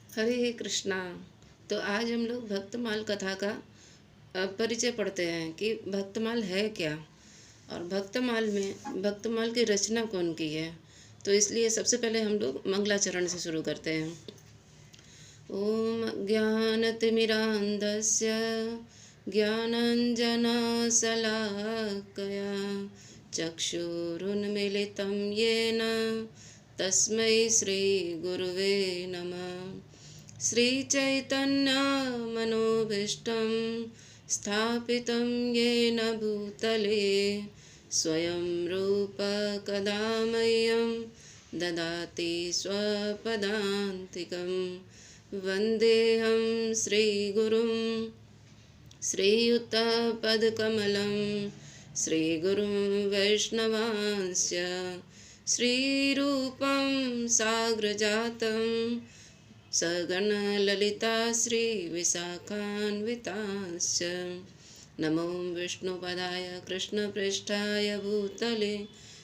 हरे कृष्णा। तो आज हम लोग भक्तमाल कथा का परिचय पढ़ते हैं कि भक्तमाल है क्या और भक्तमाल की रचना कौन की है। तो इसलिए सबसे पहले हम लोग मंगलाचरण से शुरू करते हैं। ओम ज्ञानतिमिरान्धस्य ज्ञानाञ्जनशलाकया चक्षुरुन्मीलितं येन तस्मै श्रीगुरुवे नमः। श्रीचैतन्यमनोभीष्टं स्थापितं येन भूतले स्वयं रूप कदा मह्यं ददाति स्वपदान्तिकं। वन्देऽहं श्रीगुरुं श्रीयुतपदकमलं श्रीगुरुं वैष्णवांस्य श्रीरूपं साग्रजातं सगणललिता श्रीविशाखान्वितांश्च। नमो विष्णुपदाय कृष्णपृष्ठाय भूतले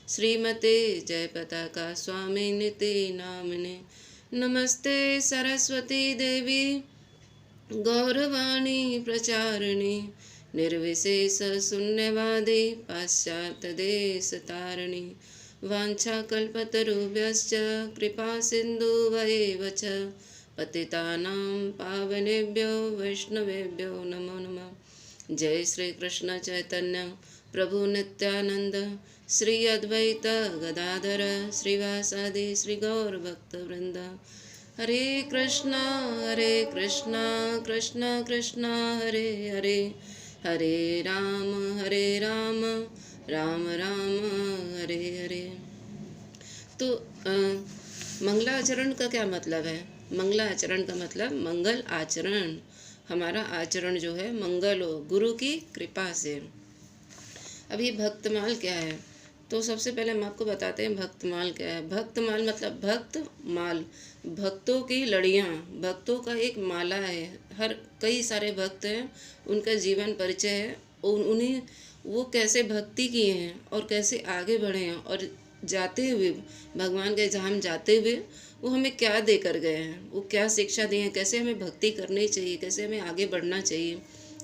श्रीमते जयपताका स्वामिनिति नामिने। नमस्ते सरस्वती देवी गौरवाणी प्रचारिणी निर्विशेषशून्यवादी पाश्चात्यदेशतारिणी। वाञ्छाकल्पतरुभ्यश्च कृपासिन्धुभ्येव च पतितानां पावनेभ्यो वैष्णवेभ्यो नमो नमः। जय श्री कृष्ण चैतन्य प्रभु नित्यानंद श्री अद्वैत गदाधर श्रीवासादि श्री गौर भक्तवृंद। हरे कृष्णा कृष्ण कृष्ण हरे हरे, हरे राम राम राम हरे हरे। तो मंगलाचरण का क्या मतलब है? मंगलाचरण का मतलब मंगल आचरण। हमारा आचरण जो है मंगल हो गुरु की कृपा से। अभी भक्तमाल क्या है? तो सबसे पहले हम आपको बताते हैं भक्तमाल क्या है। भक्तमाल मतलब भक्त माल, भक्तों की लड़ियाँ, भक्तों का एक माला है। हर कई सारे भक्त हैं, उनका जीवन परिचय है, उन्हीं वो कैसे भक्ति किए हैं और कैसे आगे बढ़े हैं, और जाते हुए भगवान के धाम जाते हुए वो हमें क्या दे कर गए हैं, वो क्या शिक्षा दी है, कैसे हमें भक्ति करनी चाहिए, कैसे हमें आगे बढ़ना चाहिए,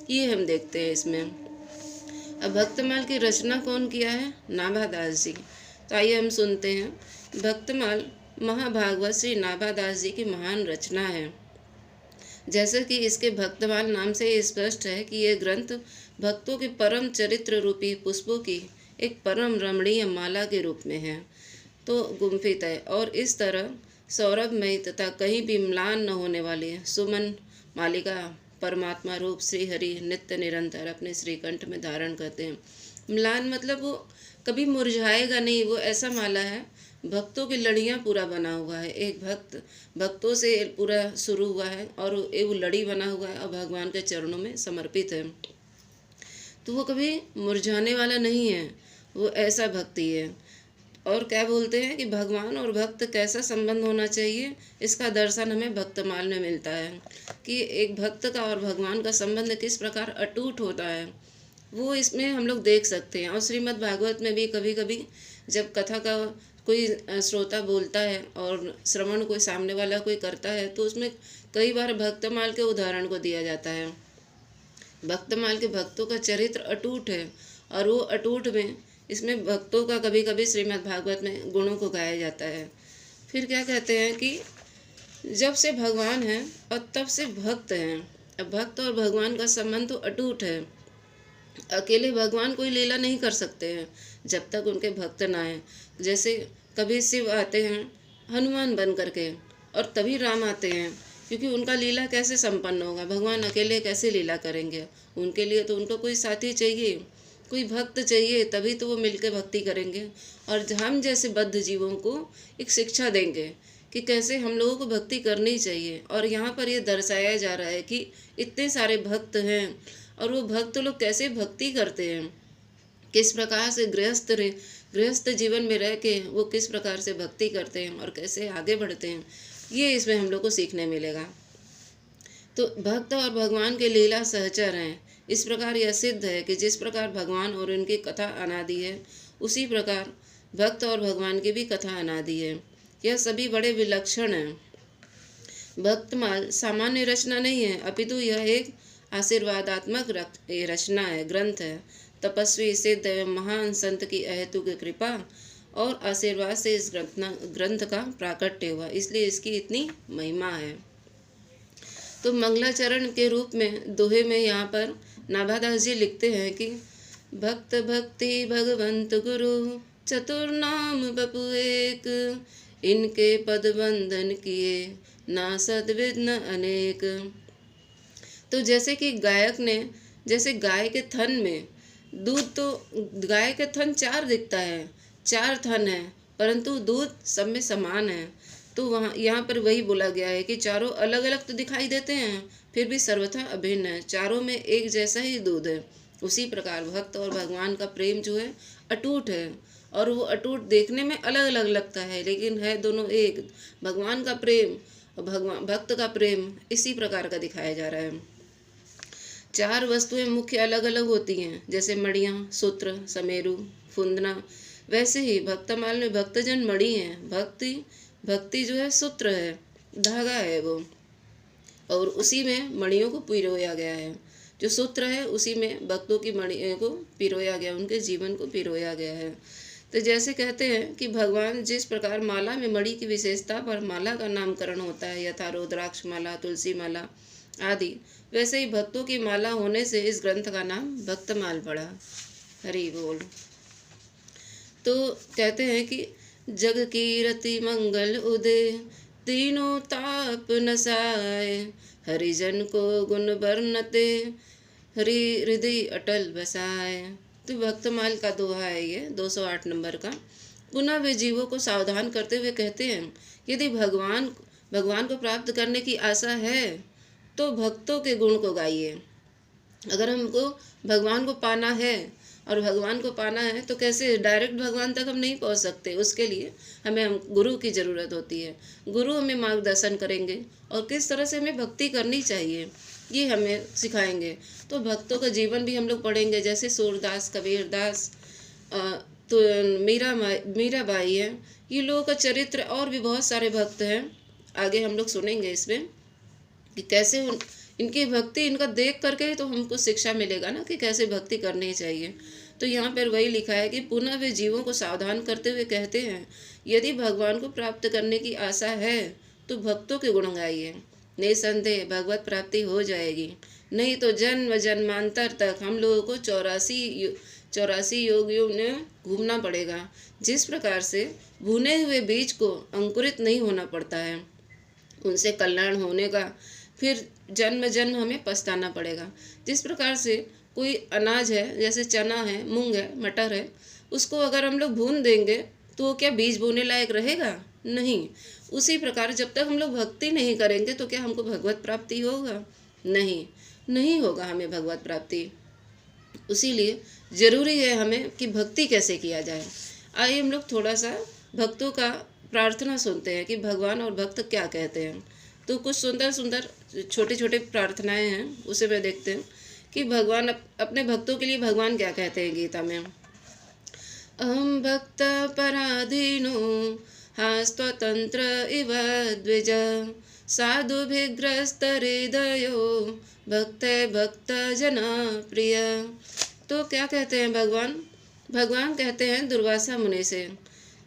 ये हम देखते हैं इसमें। अब भक्तमाल की रचना कौन किया है? नाभादास जी। तो आइए हम सुनते हैं। भक्तमाल महाभागवत श्री नाभादास जी की महान रचना है। जैसे कि इसके भक्तमाल नाम से स्पष्ट है कि यह ग्रंथ भक्तों के परम चरित्र रूपी पुष्पों की एक परम रमणीय माला के रूप में है तो गुम्फित है, और इस तरह सौरभमयी तथा कहीं भी म्लान न होने वाली सुमन मालिका परमात्मा रूप श्री हरि नित्य निरंतर अपने श्रीकंठ में धारण करते हैं। म्लान मतलब वो कभी मुरझाएगा नहीं, वो ऐसा माला है, भक्तों की लड़ियाँ पूरा बना हुआ है। एक भक्तों से पूरा शुरू हुआ है और एक वो लड़ी बना हुआ है और भगवान के चरणों में समर्पित है। तो वो कभी मुरझाने वाला नहीं है, वो ऐसा भक्ति है। और क्या बोलते हैं कि भगवान और भक्त कैसा संबंध होना चाहिए, इसका दर्शन हमें भक्तमाल में मिलता है कि एक भक्त का और भगवान का संबंध किस प्रकार अटूट होता है, वो इसमें हम लोग देख सकते हैं। और श्रीमद् भागवत में भी कभी कभी जब कथा का कोई श्रोता बोलता है और श्रवण कोई सामने वाला कोई करता है, तो उसमें कई बार भक्तमाल के उदाहरण को दिया जाता है। भक्तमाल के भक्तों का चरित्र अटूट है, और वो अटूट में इसमें भक्तों का कभी कभी श्रीमद् भागवत में गुणों को गाया जाता है। फिर क्या कहते हैं कि जब से भगवान हैं और तब से भक्त हैं। अब भक्त और भगवान का संबंध तो अटूट है। अकेले भगवान कोई लीला नहीं कर सकते हैं जब तक उनके भक्त ना आए। जैसे कभी शिव आते हैं हनुमान बन करके, और तभी राम आते हैं, क्योंकि उनका लीला कैसे संपन्न होगा, भगवान अकेले कैसे लीला करेंगे। उनके लिए तो उनको कोई साथी चाहिए, कोई भक्त चाहिए, तभी तो वो मिलकर भक्ति करेंगे। और हम जैसे बद्ध जीवों को एक शिक्षा देंगे कि कैसे हम लोगों को भक्ति करनी चाहिए। और यहाँ पर ये दर्शाया जा रहा है कि इतने सारे भक्त हैं और वो भक्त लोग कैसे भक्ति करते हैं, किस प्रकार से गृहस्थ जीवन में रह के वो किस प्रकार से भक्ति करते हैं और कैसे आगे बढ़ते हैं, ये इसमें हम लोग को सीखने मिलेगा। तो भक्त और भगवान के लीला सहचर हैं। इस प्रकार यह सिद्ध है कि जिस प्रकार भगवान और उनकी कथा अनादि है, उसी प्रकार भक्त और भगवान की भी कथा अनादि है। यह सभी बड़े विलक्षण हैं। भक्तमाल सामान्य रचना नहीं है, अपितु यह एक आशीर्वादात्मक रचना है, ग्रंथ है। तपस्वी, सिद्ध एवं महान संत की अहेतुक कृपा और आशीर्वाद से इस ग्रंथ का प्राकट्य हुआ, इसलिए इसकी इतनी महिमा है। तो मंगलाचरण के रूप में दोहे में यहाँ पर नाभादास जी लिखते हैं कि भक्त भक्ति भगवंत गुरु चतुर्नाम बपु एक, इनके पद वंदन किए ना सद्विघ्न अनेक। तो जैसे कि गायक ने, जैसे गाय के थन में दूध, तो गाय के थन 4 दिखता है, 4 थन है, परंतु दूध सब में समान है। तो वहाँ यहाँ पर वही बोला गया है कि चारों अलग अलग तो दिखाई देते हैं, फिर भी सर्वथा अभिन्न है, चारों में एक जैसा ही दूध है। उसी प्रकार भक्त और भगवान का प्रेम जो है अटूट है, और वो अटूट देखने में अलग अलग लगता है, लेकिन है दोनों एक। भगवान का प्रेम और भक्त का प्रेम इसी प्रकार का दिखाया जा रहा है। 4 वस्तुएं मुख्य अलग अलग होती हैं, जैसे मणियाँ, सूत्र, समेरु, फुंदना। वैसे ही भक्तमाल में भक्तजन मणि हैं, भक्ति जो है सूत्र है, धागा है वो, और उसी में मणियों को पिरोया गया है। जो सूत्र है उसी में भक्तों की मणियों को पिरोया गया, उनके जीवन को पिरोया गया है। तो जैसे कहते हैं कि भगवान जिस प्रकार माला में मणि की विशेषता पर माला का नामकरण होता है, यथा रुद्राक्ष माला, तुलसी माला आदि, वैसे ही भक्तों की माला होने से इस ग्रंथ का नाम भक्तमाल पड़ा। हरि बोल। तो कहते हैं कि जग की रति मंगल उदय, तीनों ताप नसाए, हरिजन को गुण वर्णते, हरि हृदय अटल बसाए। तो भक्तमाल का दोहा है ये, 208 नंबर का। पुनः वे जीवों को सावधान करते हुए कहते हैं, यदि भगवान को प्राप्त करने की आशा है तो भक्तों के गुण को गाइए। अगर हमको भगवान को पाना है, और भगवान को पाना है तो कैसे डायरेक्ट भगवान तक हम नहीं पहुंच सकते, उसके लिए हमें गुरु की ज़रूरत होती है। गुरु हमें मार्गदर्शन करेंगे और किस तरह से हमें भक्ति करनी चाहिए ये हमें सिखाएंगे। तो भक्तों का जीवन भी हम लोग पढ़ेंगे, जैसे सूरदास, कबीरदास, तो मीराबाई है, ये लोगों का चरित्र, और भी बहुत सारे भक्त हैं, आगे हम लोग सुनेंगे इसमें कि कैसे इनकी भक्ति, इनका देख करके ही तो हमको शिक्षा मिलेगा ना कि कैसे भक्ति करनी चाहिए। तो यहाँ पर वही लिखा है कि पुनः वे जीवों को सावधान करते हुए कहते हैं, यदि भगवान को प्राप्त करने की आशा है तो भक्तों के गुण गाइए, निसंदेह भगवत प्राप्ति हो जाएगी। नहीं तो जन्म जन्मांतर तक हम लोगों को 84 योगियों में घूमना पड़ेगा। जिस प्रकार से भुने हुए बीज को अंकुरित नहीं होना पड़ता है, उनसे कल्याण होने का फिर जन्म जन्म हमें पछताना पड़ेगा। जिस प्रकार से कोई अनाज है, जैसे चना है, मूंग है, मटर है, उसको अगर हम लोग भून देंगे तो वो क्या बीज बोने लायक रहेगा? नहीं। उसी प्रकार जब तक हम लोग भक्ति नहीं करेंगे तो क्या हमको भगवत प्राप्ति होगा? नहीं होगा हमें भगवत प्राप्ति। इसीलिए ज़रूरी है हमें कि भक्ति कैसे किया जाए। आइए हम लोग थोड़ा सा भक्तों का प्रार्थना सुनते हैं कि भगवान और भक्त क्या कहते हैं। तो कुछ सुंदर सुंदर छोटे छोटे प्रार्थनाएं हैं, उसे मैं देखते हैं कि भगवान अपने भक्तों के लिए भगवान क्या कहते हैं गीता में। अहम भक्त पराधीनो हास्त्वतंत्र इव द्विज, साधुभिग्रस्त हृदयो भक्त जना प्रिय। तो क्या कहते हैं भगवान कहते हैं दुर्वासा मुनि से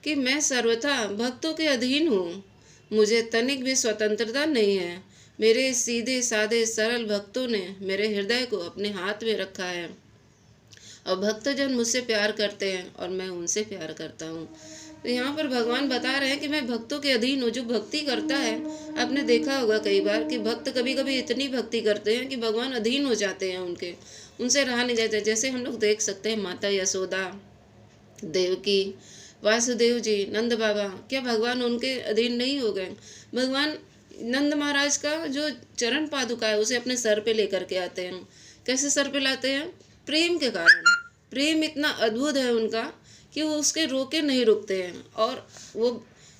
कि मैं सर्वथा भक्तों के अधीन हूँ, मुझे तनिक भी स्वतंत्रता नहीं है। मेरे सीधे साधे सरल भक्तों ने मेरे हृदय को अपने हाथ में रखा है, और भक्तजन मुझसे प्यार करते हैं और मैं उनसे प्यार करता हूँ। तो यहाँ पर भगवान बता रहे हैं कि मैं भक्तों के अधीन हूँ। जो भक्ति करता है, आपने देखा होगा कई बार कि भक्त कभी कभी इतनी भक्ति करते हैं कि भगवान अधीन हो जाते हैं उनके, उनसे रहा नहीं जाता। जैसे हम लोग देख सकते हैं माता यशोदा, देवकी, वासुदेव जी, नंद बाबा, क्या भगवान उनके अधीन नहीं हो गए? भगवान नंद महाराज का जो चरण पादुका है उसे अपने सर पे लेकर के आते हैं। कैसे सर पे लाते हैं? प्रेम के कारण। प्रेम इतना अद्भुत है उनका कि वो उसके रोके नहीं रुकते हैं। और वो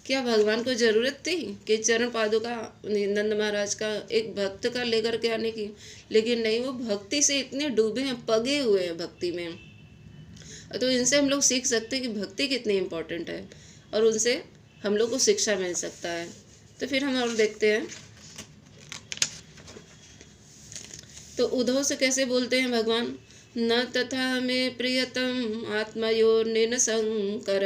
क्या भगवान को ज़रूरत थी कि चरण पादुका नंद महाराज का एक भक्त का लेकर के आने की? लेकिन नहीं, वो भक्ति से इतने डूबे हैं, पगे हुए हैं भक्ति में। तो इनसे हम लोग सीख सकते हैं कि भक्ति कितनी इम्पोर्टेंट है, और उनसे हम लोग को शिक्षा मिल सकता है। तो फिर हम और देखते हैं तो उद्धव से कैसे बोलते हैं भगवान, न तथा में प्रियतम आत्मयोर्निन शंकर,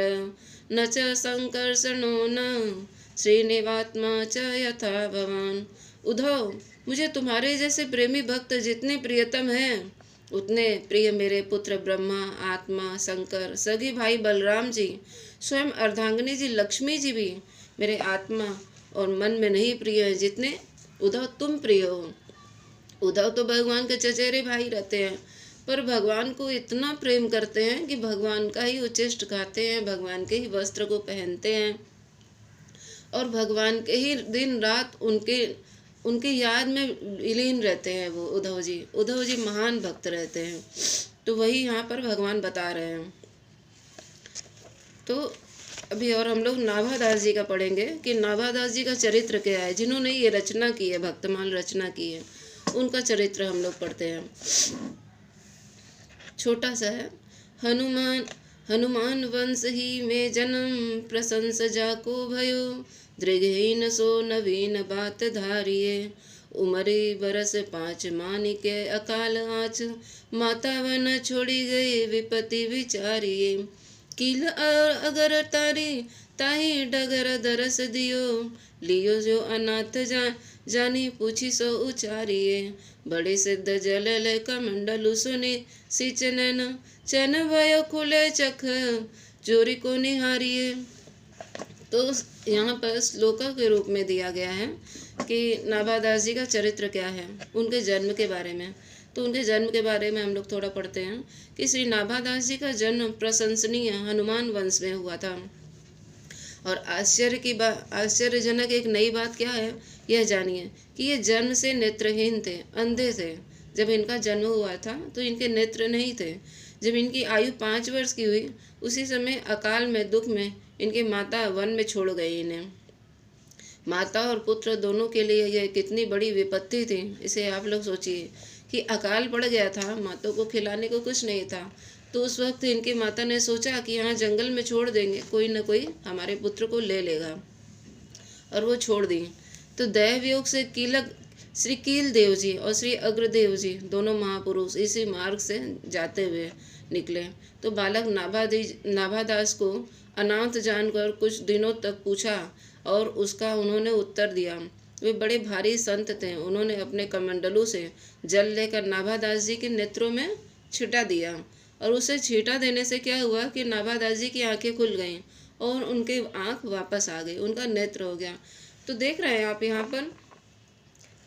न च संकर्षणो न श्रीनिवात्मा च यथा भवान। उद्धव, मुझे तुम्हारे जैसे प्रेमी भक्त जितने प्रियतम हैं, उतने प्रिय मेरे पुत्र ब्रह्मा, आत्मा, शंकर, सगी भाई बलराम जी, स्वयं अर्धांगिनी जी, लक्ष्मी जी भी मेरे आत्मा और मन में नहीं प्रिय है जितने उद्धव तुम प्रिय हो। उद्धव तो भगवान के चचेरे भाई रहते हैं, पर भगवान को इतना प्रेम करते हैं कि भगवान का ही उच्चिष्ट खाते हैं, भगवान के ही वस्त्र को पहनते हैं और भगवान के ही दिन रात उनके उनकी याद में विलीन रहते हैं। वो उद्धव जी महान भक्त रहते हैं। तो वही यहाँ पर भगवान बता रहे हैं। तो अभी और हम लोग नाभादास जी का पढ़ेंगे कि नाभादास जी का चरित्र क्या है, जिन्होंने ये रचना की है, भक्तमाल रचना की है, उनका चरित्र हम लोग पढ़ते हैं। छोटा सा है। हनुमान वंश ही में जन्म, प्रशंस जाको भयो, दृढ़हीन सो नवीन बात धारिये, उमरे बरस 5 मानिके अकाल आँच, माता वन छोड़ी गई विपत्ति विचारिये, कील अगर तारी ताही डगर दरस दियो, लियो जो अनाथ जानी पूछी सो उचारिये, बड़े सिद्ध जल कमंडलु सुने सिंचन, चैन भयो खुले चख चोरी को निहारिये। तो यहाँ पर श्लोका के रूप में दिया गया है कि नाभादास जी का चरित्र क्या है, उनके जन्म के बारे में। तो उनके जन्म के बारे में हम लोग थोड़ा पढ़ते हैं कि श्री नाभादास जी का जन्म प्रशंसनीय हनुमान वंश में हुआ था। और आश्चर्यजनक एक नई बात क्या है, यह जानिए कि ये जन्म से नेत्रहीन थे, अंधे थे। जब इनका जन्म हुआ था तो इनके नेत्र नहीं थे। जब इनकी आयु 5 वर्ष की हुई, उसी समय अकाल में, दुख में इनकी माता वन में छोड़ गई इन्हें। माता और पुत्र दोनों के लिए यह कितनी बड़ी विपत्ति थी, इसे आप लोग सोचिए कि अकाल पड़ गया था, माता को खिलाने को कुछ नहीं था। तो उस वक्त इनकी माता ने सोचा कि यहाँ जंगल में छोड़ देंगे, कोई न कोई हमारे पुत्र को ले लेगा, और वो छोड़ दी। तो दैव योग से श्री कील देव जी और श्री अग्रदेव जी दोनों महापुरुष इसी मार्ग से जाते हुए निकले। तो बालक नाभादास को अनाथ जानकर कुछ दिनों तक पूछा और उसका उन्होंने उत्तर दिया। वे बड़े भारी संत थे। उन्होंने अपने कमंडलू से जल लेकर नाभादास जी के नेत्रों में छिटा दिया, और उसे छींटा देने से क्या हुआ कि नाभादास जी की आंखें खुल गईं और उनके आंख वापस आ गई, उनका नेत्र हो गया। तो देख रहे हैं आप यहाँ पर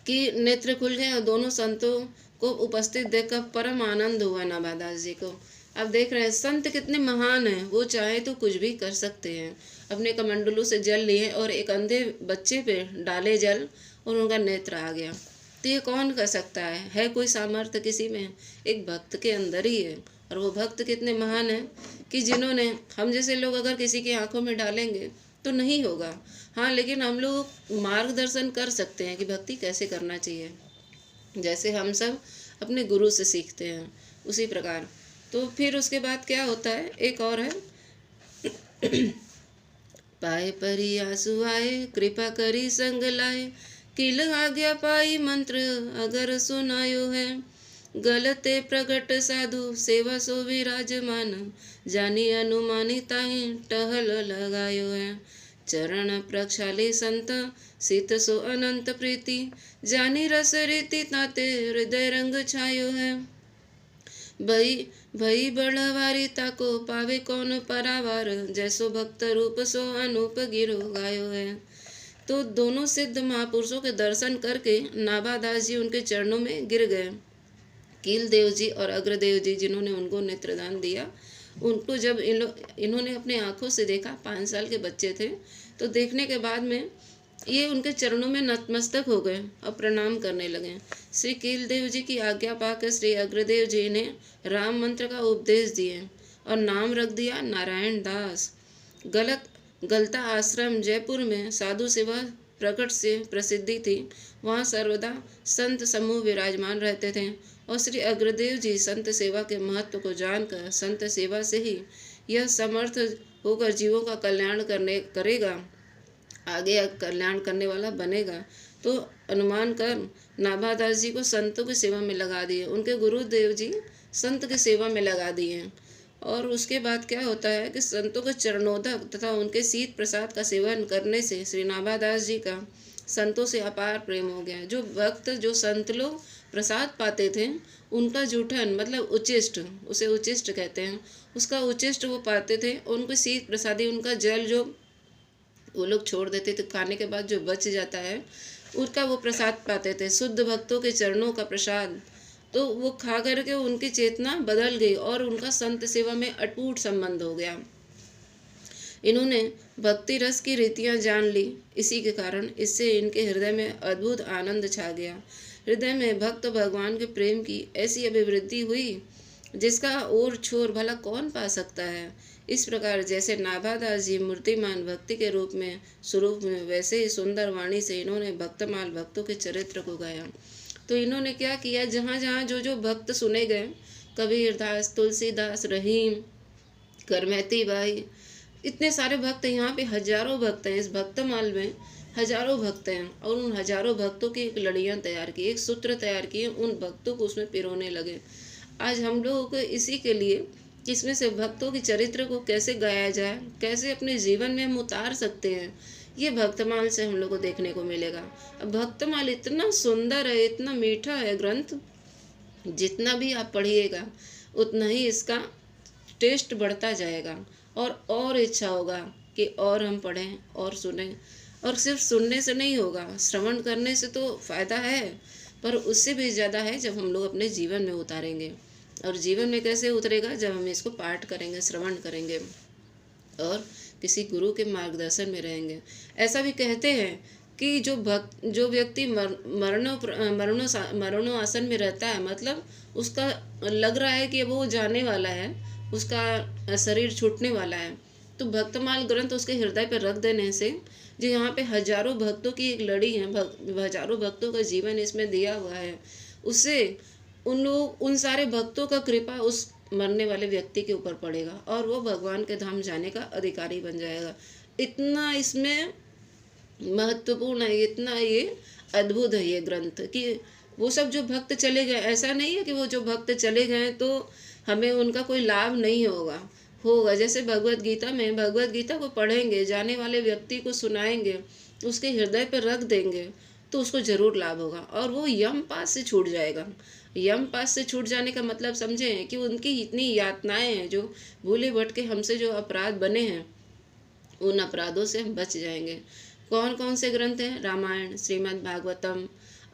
कि नेत्र खुल गए और दोनों संतों को उपस्थित देखकर परम आनंद हुआ नाभादास जी को। आप देख रहे हैं संत कितने महान हैं, वो चाहे तो कुछ भी कर सकते हैं। अपने कमंडलू से जल लिए और एक अंधे बच्चे पे डाले जल और उनका नेत्र आ गया। तो ये कौन कर सकता है कोई सामर्थ्य किसी में? एक भक्त के अंदर ही है। और वो भक्त कितने महान हैं कि जिन्होंने, हम जैसे लोग अगर किसी की आंखों में डालेंगे तो नहीं होगा, हाँ, लेकिन हम लोग मार्गदर्शन कर सकते हैं कि भक्ति कैसे करना चाहिए, जैसे हम सब अपने गुरु से सीखते हैं उसी प्रकार। तो फिर उसके बाद क्या होता है, एक और है पाए परी आंसू आए, कृपा करी संग लाए, किल आज्ञा पाई मंत्र अगर सुनायो है, गलते प्रगट साधु सेवा सो विराजमान, जानी अनुमानी ताही टहल लगायो है, चरण प्रक्षाली संत सीत सो अनंत प्रीति, जानी रस रीति ताते हृदय रंग छायो है, भई बड़वारी ताको पावे कौन परावार, जैसो भक्त रूप सो अनूप गिरो गायो है। तो दोनों सिद्ध महापुरुषों के दर्शन करके नाभादास जी उनके चरणों में गिर गए। कील देव जी और अग्रदेव जी जिन्होंने उनको नेत्रदान दिया, उनको जब इन्होंने अपने आंखों से देखा, 5 साल के बच्चे थे, तो देखने के बाद में ये उनके चरणों में नतमस्तक हो गए और प्रणाम करने लगे। श्री कील देव जी की आज्ञा पाकर श्री अग्रदेव जी ने राम मंत्र का उपदेश दिए और नाम रख दिया नारायण दास। गलता आश्रम जयपुर में साधु सेवा प्रकट से प्रसिद्धि थी। वहाँ सर्वदा संत समूह विराजमान रहते थे और श्री अग्रदेव जी संत सेवा के महत्व को जानकर संत सेवा से ही यह समर्थ होकर जीवों का कल्याण करेगा, आगे कल्याण करने वाला बनेगा। तो अनुमान कर नाभादास जी को संतों की सेवा में लगा दिए, उनके गुरुदेव जी संत की सेवा में लगा दिए। और उसके बाद क्या होता है कि संतों के चरणोदक तथा उनके शीत प्रसाद का सेवन करने से श्री नाभादास जी का संतों से अपार प्रेम हो गया। जो भक्त, जो संत लोग प्रसाद पाते थे, उनका जूठन मतलब उचिष्ट, उसे उचिष्ट कहते हैं, उसका उचिष्ट वो पाते थे। उनको शीत प्रसादी, उनका जल जो वो लोग छोड़ देते थे, खाने के बाद जो बच जाता है उसका वो प्रसाद पाते थे, शुद्ध भक्तों के चरणों का प्रसाद। तो वो खा करके उनकी चेतना बदल गई और उनका संत सेवा में अटूट संबंध हो गया। इन्होंने भक्ति रस की रीतियां जान ली, इसी के कारण इससे इनके हृदय में अद्भुत आनंद छा गया। हृदय में भक्त भगवान के प्रेम की ऐसी अभिवृद्धि हुई जिसका और छोर भला कौन पा सकता है। इस प्रकार जैसे नाभादास जी मूर्तिमान भक्ति के रूप में स्वरूप में, वैसे ही सुंदर वाणी से इन्होंने भक्तमाल भक्तों के चरित्र को गाया। तो इन्होंने क्या किया, जहाँ जहाँ जो जो भक्त सुने गए, कबीरदास, तुलसीदास, रहीम, करमैती भाई, इतने सारे भक्त, यहाँ पे हजारों भक्त हैं, इस भक्तमाल में हजारों भक्त हैं। और उन हजारों भक्तों की एक लड़ियाँ तैयार की, एक सूत्र तैयार किए, उन भक्तों को उसमें पिरोने लगे। आज हम लोगों को इसी के लिए, इसमें से भक्तों के चरित्र को कैसे गाया जाए, कैसे अपने जीवन में हम उतार सकते हैं, ये भक्तमाल से हम लोग को देखने को मिलेगा। अब भक्तमाल इतना सुंदर है, इतना मीठा है ग्रंथ, जितना भी आप पढ़िएगा उतना ही इसका टेस्ट बढ़ता जाएगा और इच्छा होगा कि और हम पढ़ें और सुनें। और सिर्फ सुनने से नहीं होगा, श्रवण करने से तो फ़ायदा है, पर उससे भी ज़्यादा है जब हम लोग अपने जीवन में उतारेंगे। और जीवन में कैसे उतरेगा, जब हम इसको पाठ करेंगे, श्रवण करेंगे और किसी गुरु के मार्गदर्शन में रहेंगे। ऐसा भी कहते हैं कि जो व्यक्ति मरणों आसन में रहता है, मतलब उसका लग रहा है कि वो जाने वाला है, उसका शरीर छूटने वाला है, तो भक्तमाल ग्रंथ उसके हृदय पर रख देने से, जो यहाँ पे हजारों भक्तों की एक लड़ी है, हजारों भक्तों का जीवन इसमें दिया हुआ है, उससे उन सारे भक्तों का कृपा उस मरने वाले व्यक्ति के ऊपर पड़ेगा और वो भगवान के धाम जाने का अधिकारी बन जाएगा। इतना इसमें महत्वपूर्ण है, इतना ये अद्भुत है ये ग्रंथ कि वो सब जो भक्त चले गए, ऐसा नहीं है कि वो जो भक्त चले गए तो हमें उनका कोई लाभ नहीं होगा। जैसे भगवत गीता में, भगवत गीता को पढ़ेंगे, जाने वाले व्यक्ति को सुनाएंगे, उसके हृदय पर रख देंगे तो उसको जरूर लाभ होगा और वो यम पास से छूट जाएगा। यम पास से छूट जाने का मतलब समझें कि उनकी इतनी यातनाएं हैं, जो भूले भटके हमसे जो अपराध बने हैं, उन अपराधों से हम बच जाएंगे। कौन कौन से ग्रंथ हैं? रामायण, श्रीमद् भागवतम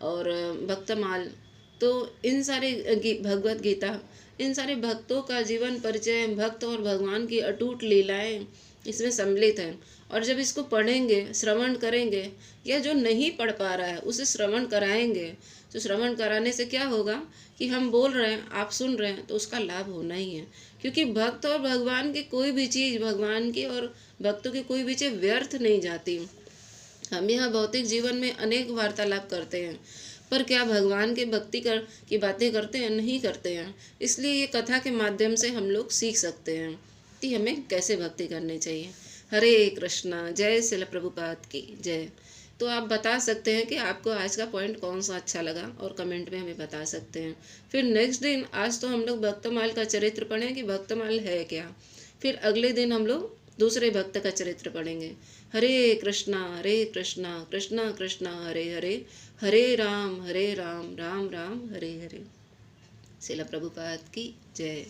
और भक्तमाल। तो इन सारे भगवत गीता, इन सारे भक्तों का जीवन परिचय, भक्त और भगवान की अटूट लीलाएं इसमें सम्मिलित हैं। और जब इसको पढ़ेंगे, श्रवण करेंगे, या जो नहीं पढ़ पा रहा है उसे श्रवण कराएंगे, तो श्रवण कराने से क्या होगा कि हम बोल रहे हैं, आप सुन रहे हैं, तो उसका लाभ होना ही है। क्योंकि भक्त और भगवान की कोई भी चीज़, भगवान की और भक्तों की कोई भी चीज़ व्यर्थ नहीं जाती। हम यहाँ भौतिक जीवन में अनेक वार्तालाप करते हैं, पर क्या भगवान के भक्ति की बातें करते हैं? नहीं करते हैं। इसलिए ये कथा के माध्यम से हम लोग सीख सकते हैं कि हमें कैसे भक्ति करनी चाहिए। हरे कृष्णा, जय श्रील प्रभुपाद की जय। तो आप बता सकते हैं कि आपको आज का पॉइंट कौन सा अच्छा लगा और कमेंट में हमें बता सकते हैं। फिर नेक्स्ट दिन, आज तो हम लोग भक्तमाल का चरित्र पढ़ें कि भक्तमाल है क्या, फिर अगले दिन हम लोग दूसरे भक्त का चरित्र पढ़ेंगे। हरे कृष्णा कृष्णा कृष्णा हरे हरे, हरे राम राम राम हरे हरे। श्रील प्रभुपाद की जय।